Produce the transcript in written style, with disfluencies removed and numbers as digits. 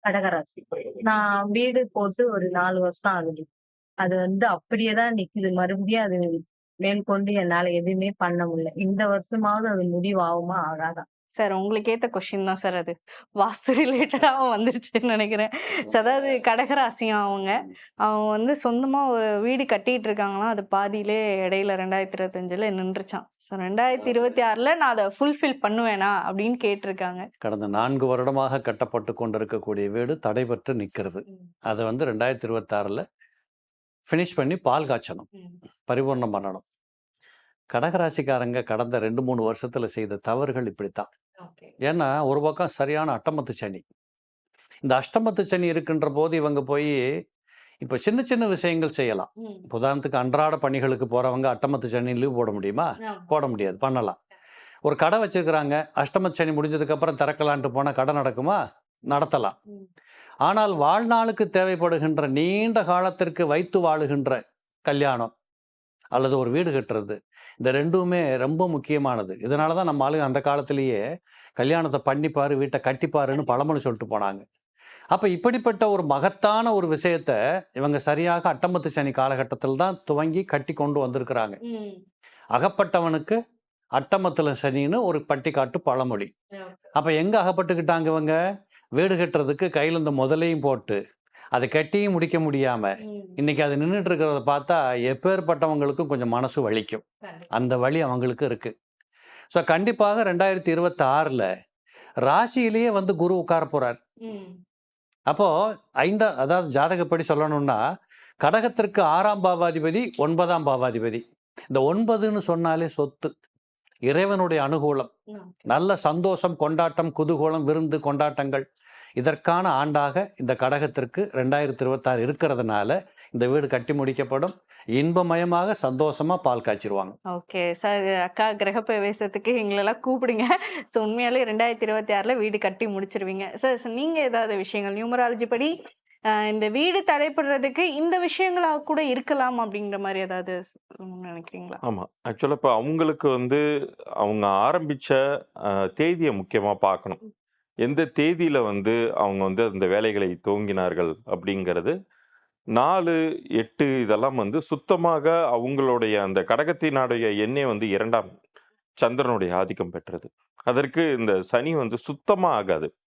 கடகராசி. நான் வீடு போட்டு ஒரு 4 வருஷம் ஆகுது. அது அப்படியே தான் நிக்குது. மறுபடியும் அது மேற்கொண்டு என்னால எதுவுமே பண்ண முடியல. இந்த வருஷமாவது அது முடிவாகுமா? ஆகாதா? சார் உங்களுக்கு ஏத்த கொஸ்டின் தான் சார் அது. வாஸ்து ரிலேட்டடாவும் வந்துருச்சுன்னு நெனைக்கிறேன். அதாவது கடகராசியாம் அவங்க. அவங்க சொந்தமா ஒரு வீடு கட்டிட்டு இருக்காங்களாம். அது பாதியிலே இடையில 2025ல நின்றுச்சாம். ஸோ 2026ல நான் அத ஃபுல்ஃபில் பண்ணுவேனா? அப்படின்னு கேட்டிருக்காங்க. கடந்த 4 வருடமாக கட்டப்பட்டு கொண்டிருக்கக்கூடிய வீடு தடைபட்டு நிற்கிறது. அதை 2026ல ஃபினிஷ் பண்ணி பால் காய்ச்சணும், பரிபூர்ணம் பண்ணணும். கடகராசிக்காரங்க கடந்த 2-3 வருஷத்துல செய்த தவறுகள் இப்படித்தான். ஏன்னா ஒரு பக்கம் சரியான அட்டமத்து சனி. இந்த அஷ்டமத்து சனி இருக்கின்ற போது இவங்க போய் இப்போ சின்ன சின்ன விஷயங்கள் செய்யலாம். உதாரணத்துக்கு அன்றாட பணிகளுக்கு போறவங்க அட்டமத்து சனி லீவ் போட முடியுமா? போட முடியாது. பண்ணலாம். ஒரு கடை வச்சிருக்கிறாங்க, அஷ்டமத்து சனி முடிஞ்சதுக்கு அப்புறம் திறக்கலான்ட்டு போனால் கடை நடக்குமா? நடத்தலாம். ஆனால் வாழ்நாளுக்கு தேவைப்படுகின்ற நீண்ட காலத்திற்கு வைத்து வாழுகின்ற கல்யாணம் அல்லது ஒரு வீடு கட்டுறது, இந்த ரெண்டுமே ரொம்ப முக்கியமானது. இதனால தான் நம்ம ஆளுங்க அந்த காலத்திலேயே கல்யாணத்தை பண்ணிப்பாரு, வீட்டை கட்டிப்பாருன்னு பழமொழி சொல்லிட்டு போனாங்க. அப்போ இப்படிப்பட்ட ஒரு மகத்தான ஒரு விஷயத்த இவங்க சரியாக அட்டமத்து சனி காலகட்டத்தில் தான் துவங்கி கட்டி கொண்டு வந்திருக்கிறாங்க. அகப்பட்டவனுக்கு அட்டமத்துல சனின்னு ஒரு பட்டிக்காட்டு பழமொழி. அப்போ எங்கே அகப்பட்டுக்கிட்டாங்க இவங்க? வீடு கட்டுறதுக்கு கையில் இந்த முதலையும் போட்டு அதை கட்டியும் முடிக்க முடியாம இன்னைக்கு அது நின்றுட்டு இருக்கிறத பார்த்தா எப்பேற்பட்டவங்களுக்கும் கொஞ்சம் மனசு வலிக்கும். அந்த வலி அவங்களுக்கு இருக்கு. ஸோ கண்டிப்பாக 2026ல ராசியிலேயே குரு உட்கார போறார். அப்போ அதாவது ஜாதகப்படி சொல்லணும்னா கடகத்திற்கு 6ஆம் பாவாதிபதி 9ஆம் பாவாதிபதி. இந்த 9ன்னு சொன்னாலே சொத்து, இறைவனுடைய அனுகூலம், நல்ல சந்தோஷம், கொண்டாட்டம், குதூகூலம், விருந்து, கொண்டாட்டங்கள், இதற்கான ஆண்டாக இந்த கடகத்திற்கு 2026 இருக்கிறதுனால இந்த வீடு கட்டி முடிக்கப்படும். இன்பமயமாக சந்தோஷமா பால் காய்ச்சிருவாங்க. ஓகே சார், அக்கா கிரகப்பிரவேசத்துக்கு எங்களெல்லாம் கூப்பிடுங்க. ஸோ உண்மையாலே 2026ல வீடு கட்டி முடிச்சிருவீங்க சார். நீங்க ஏதாவது விஷயங்கள் நியூமராலஜி படி இந்த வீடு தடைப்படுறதுக்கு இந்த விஷயங்களா கூட இருக்கலாம் அப்படிங்கிற மாதிரி ஏதாவது நினைக்கிறீங்களா? ஆமா. ஆக்சுவலா இப்போ அவங்களுக்கு அவங்க ஆரம்பிச்ச தேதியை முக்கியமா பார்க்கணும். எந்த தேதியில அவங்க அந்த வேலைகளை துவங்கினார்கள் அப்படிங்கிறது 4, 8 இதெல்லாம் சுத்தமாக அவங்களுடைய அந்த கடகத்தினுடைய எண்ணே 2ஆம் சந்திரனுடைய ஆதிக்கம் பெற்றது. அதற்கு இந்த சனி சுத்தமா ஆகாது.